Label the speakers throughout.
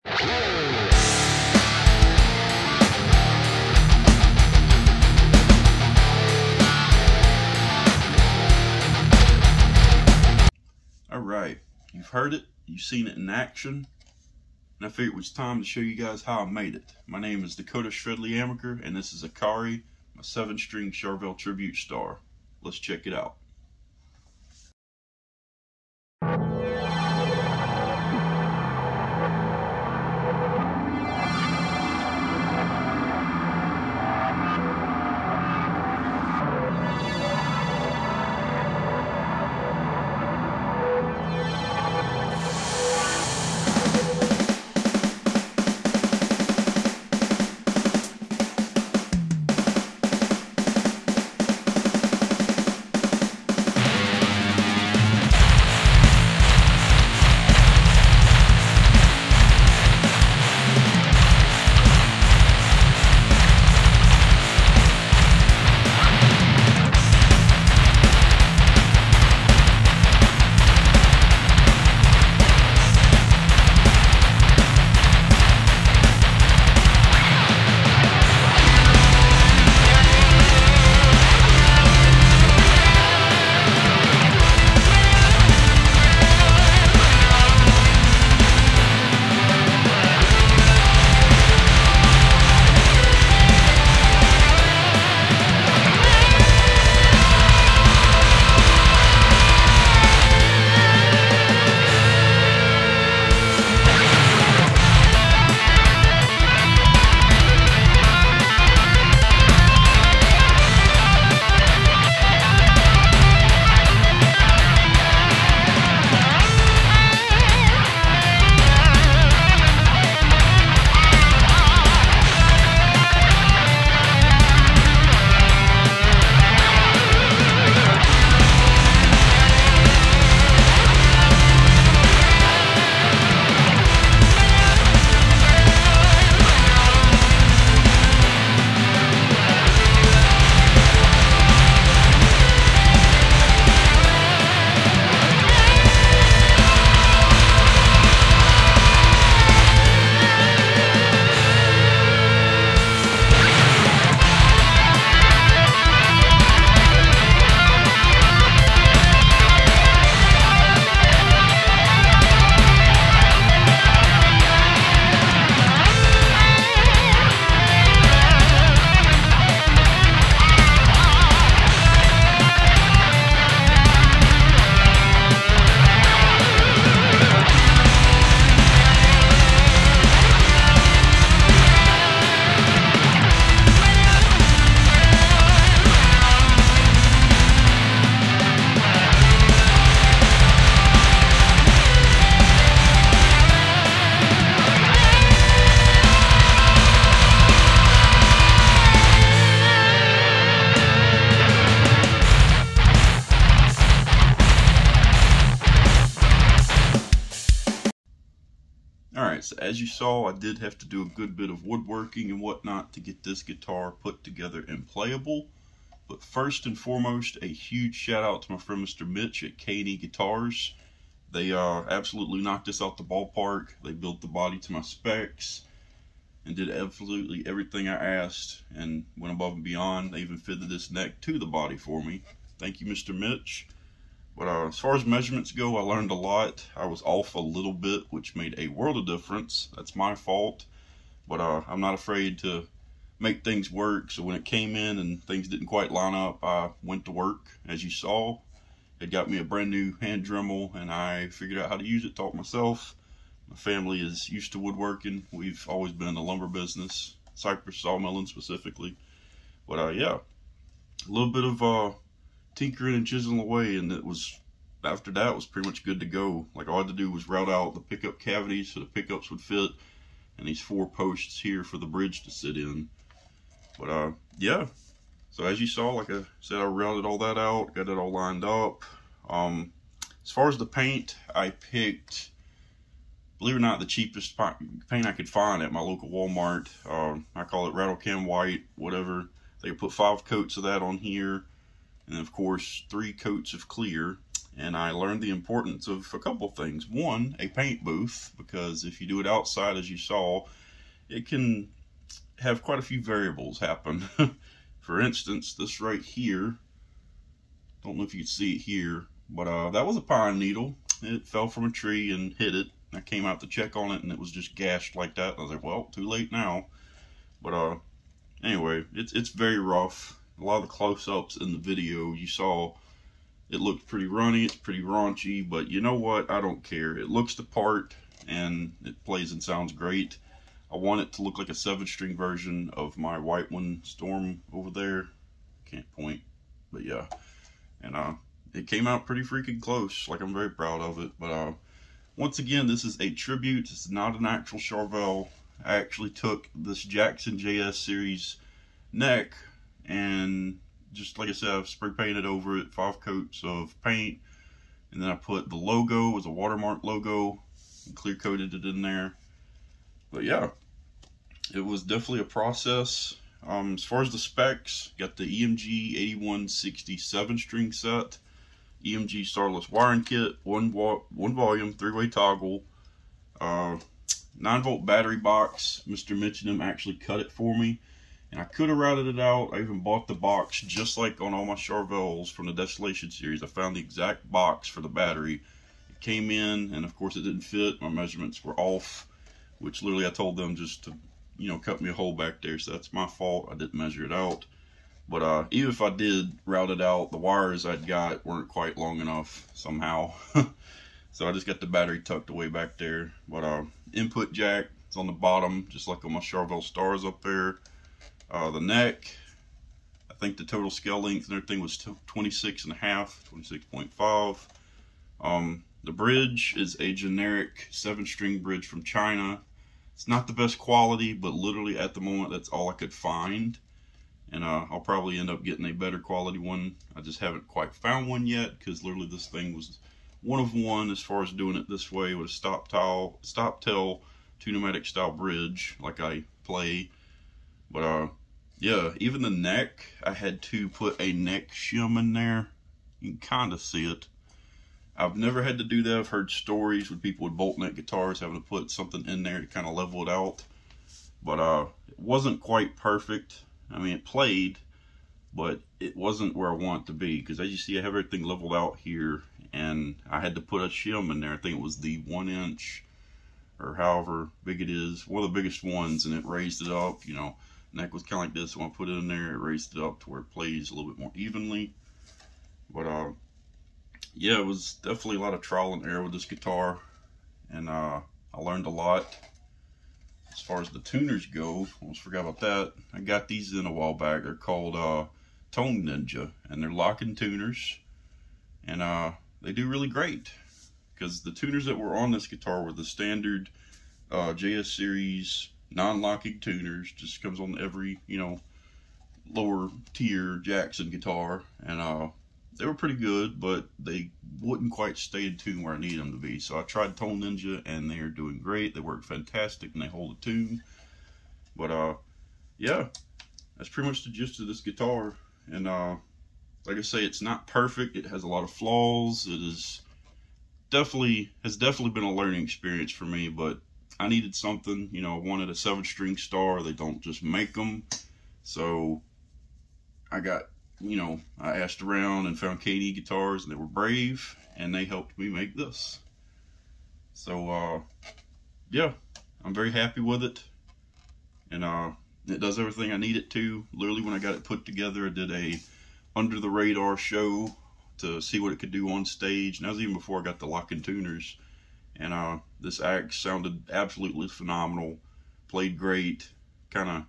Speaker 1: Alright, you've heard it, you've seen it in action, and I figured it was time to show you guys how I made it. My name is Dakota Amacker, and this is Akari, my 7-string Charvel tribute star. Let's check it out. Alright, so as you saw, I did have to do a good bit of woodworking and whatnot to get this guitar put together and playable. But first and foremost, a huge shout out to my friend Mr. Mitch at KnE Guitars. They absolutely knocked this out the ballpark. They built the body to my specs and did absolutely everything I asked and went above and beyond. They even fitted this neck to the body for me. Thank you, Mr. Mitch. But as far as measurements go, I learned a lot. I was off a little bit, which made a world of difference. That's my fault. But I'm not afraid to make things work. So when it came in and things didn't quite line up, I went to work. As you saw, it got me a brand new hand Dremel, and I figured out how to use it, taught myself. My family is used to woodworking. We've always been in the lumber business, cypress sawmilling specifically. But yeah, a little bit of tinkering and chiseling away, and it was, after that, it was pretty much good to go. Like, all I had to do was route out the pickup cavities so the pickups would fit, and these 4 posts here for the bridge to sit in. But yeah, so as you saw, like I said, I routed all that out, got it all lined up. As far as the paint, I picked, believe it or not, the cheapest paint I could find at my local Walmart. I call it rattle can white, whatever. They put 5 coats of that on here. and of course 3 coats of clear. And I learned the importance of a couple things. One, a paint booth, because if you do it outside, as you saw, it can have quite a few variables happen. For instance, this right here, don't know if you can see it here, but that was a pine needle. It fell from a tree and hit it. I came out to check on it and it was just gashed like that. I was like, well, too late now. But anyway, it's very rough. A lot of the close-ups in the video you saw, it looked pretty runny, it's pretty raunchy, but you know what? I don't care. It looks the part and it plays and sounds great. I want it to look like a 7-string version of my white one, Storm, over there. Can't point, but yeah. And it came out pretty freaking close. Like, I'm very proud of it. But once again, this is a tribute. It's not an actual Charvel. I actually took this Jackson JS series neck and just, like I said, I've spray painted over it 5 coats of paint, and then I put the logo as a watermark logo and clear coated it in there. But yeah, it was definitely a process. As far as the specs, got the EMG 8160 7-string set, EMG starless wiring kit, one volume 3-way toggle, 9-volt battery box. Mr. Mitchenham actually cut it for me. And I could have routed it out. I even bought the box, just like on all my Charvels from the Desolation series. I found the exact box for the battery. It came in, and of course it didn't fit. My measurements were off, which literally I told them just to, you know, cut me a hole back there. So that's my fault. I didn't measure it out. But even if I did route it out, the wires I'd got weren't quite long enough somehow. So I just got the battery tucked away back there. But input jack is on the bottom, just like on my Charvel Stars up there. The neck, I think the total scale length and everything was 26.5, 26.5. The bridge is a generic 7-string bridge from China. It's not the best quality, but literally at the moment that's all I could find. And I'll probably end up getting a better quality one. I just haven't quite found one yet, because literally this thing was one of one as far as doing it this way with a stop tail 2 pneumatic style bridge like I play. But yeah, even the neck, I had to put a neck shim in there. You can kind of see it. I've never had to do that. I've heard stories with people with bolt neck guitars having to put something in there to kind of level it out. But it wasn't quite perfect. I mean, it played, but it wasn't where I want it to be. Because as you see, I have everything leveled out here, and I had to put a shim in there. I think it was the 1-inch, or however big it is, one of the biggest ones, and it raised it up, you know. Neck was kind of like this. When I put it in there, it raised it up to where it plays a little bit more evenly. But yeah, it was definitely a lot of trial and error with this guitar, and I learned a lot. As far as the tuners go, almost forgot about that. I got these in a while back. They're called Tone Ninja, and they're locking tuners, and they do really great. Because the tuners that were on this guitar were the standard JS series non-locking tuners. Just comes on every, you know, lower tier Jackson guitar, and they were pretty good, but they wouldn't quite stay in tune where I need them to be. So I tried Tone Ninja, and they are doing great. They work fantastic, and they hold a tune. But yeah, that's pretty much the gist of this guitar. And like I say, it's not perfect. It has a lot of flaws. It is has definitely been a learning experience for me, but I needed something. You know, I wanted a 7-string star. They don't just make them. So I got, you know, I asked around and found KnE Guitars, and they were brave, and they helped me make this. So yeah, I'm very happy with it, and it does everything I need it to. Literally, when I got it put together, I did a under the radar show to see what it could do on stage, and that was even before I got the locking tuners. And this axe sounded absolutely phenomenal, played great, kind of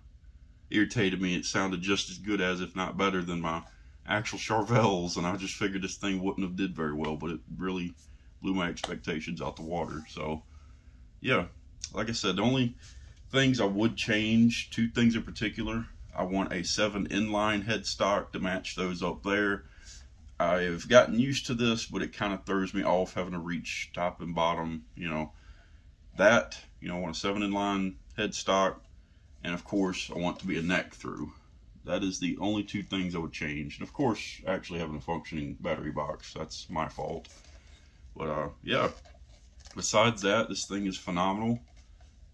Speaker 1: irritated me. It sounded just as good as, if not better than, my actual Charvels, and I just figured this thing wouldn't have did very well, but it really blew my expectations out the water. So yeah, like I said, the only things I would change, 2 things in particular. I want a 7 inline headstock to match those up there. I've gotten used to this, but it kind of throws me off having to reach top and bottom, you know. That, you know, I want a 7 inline headstock, and of course I want it to be a neck through. That is the only two things I would change. And of course, actually having a functioning battery box, that's my fault. But yeah, besides that, this thing is phenomenal.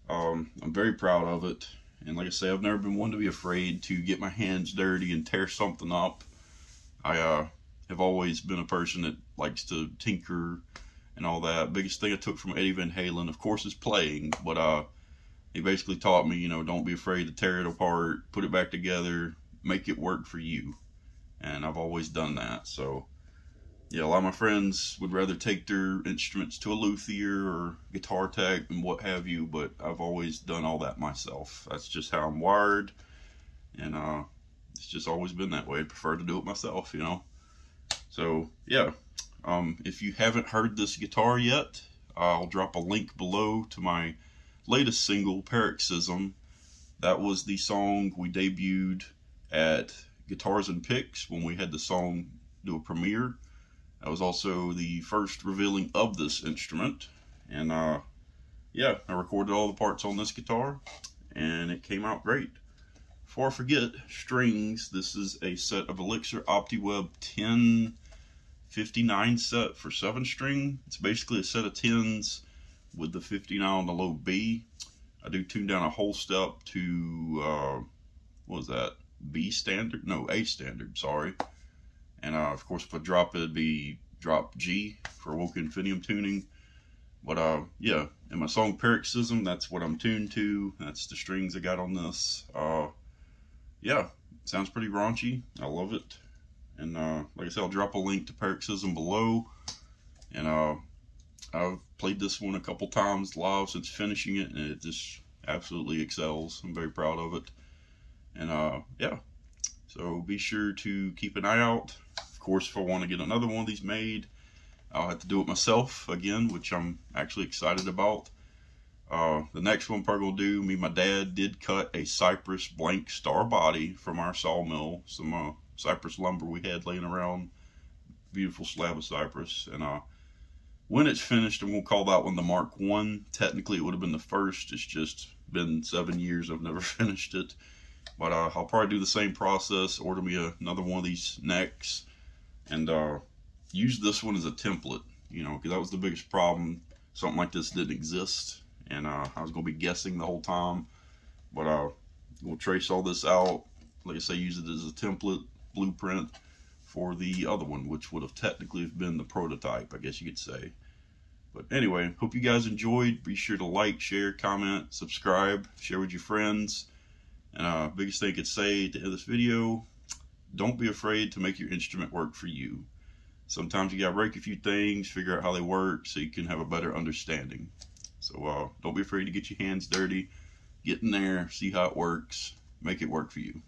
Speaker 1: I'm very proud of it. And like I say, I've never been one to be afraid to get my hands dirty and tear something up. I have always been a person that likes to tinker and all that. Biggest thing I took from Eddie Van Halen, of course, is playing. But he basically taught me, you know, don't be afraid to tear it apart, put it back together, make it work for you. And I've always done that. So yeah, a lot of my friends would rather take their instruments to a luthier or guitar tech and what have you, but I've always done all that myself. That's just how I'm wired, and it's just always been that way. I prefer to do it myself, you know. So yeah, if you haven't heard this guitar yet, I'll drop a link below to my latest single, Paroxysm. That was the song we debuted at Guitars and Picks when we had the song do a premiere. That was also the first revealing of this instrument. And yeah, I recorded all the parts on this guitar and it came out great. Before I forget, strings. This is a set of Elixir optiweb 1059 set for 7-string. It's basically a set of 10s with the 59 on the low B. I do tune down a whole step to what was that? B standard? No, A standard, sorry. And of course, if I drop it, it'd be drop G for Woke Infinium tuning. But yeah, in my song Paroxysm, that's what I'm tuned to. That's the strings I got on this. Yeah, sounds pretty raunchy. I love it. And like I said, I'll drop a link to Paroxysm below. And I've played this one a couple times live since finishing it, and it just absolutely excels. I'm very proud of it. And yeah, so be sure to keep an eye out. Of course, if I want to get another one of these made, I'll have to do it myself again, which I'm actually excited about. The next one I'm probably going to do, me and my dad did cut a cypress blank star body from our sawmill. Some cypress lumber we had laying around. Beautiful slab of cypress. And when it's finished, I'm going to call that one the Mark I. Technically, it would have been the first. It's just been 7 years. I've never finished it. But I'll probably do the same process, order me another one of these necks, and use this one as a template, you know, because that was the biggest problem. Something like this didn't exist, and I was going to be guessing the whole time. But we'll trace all this out, like I say, use it as a template, blueprint for the other one, which would have technically been the prototype, I guess you could say. But anyway, hope you guys enjoyed. Be sure to like, share, comment, subscribe, share with your friends. And biggest thing I could say to end this video, don't be afraid to make your instrument work for you. Sometimes you gotta break a few things, figure out how they work so you can have a better understanding. So don't be afraid to get your hands dirty, get in there, see how it works, make it work for you.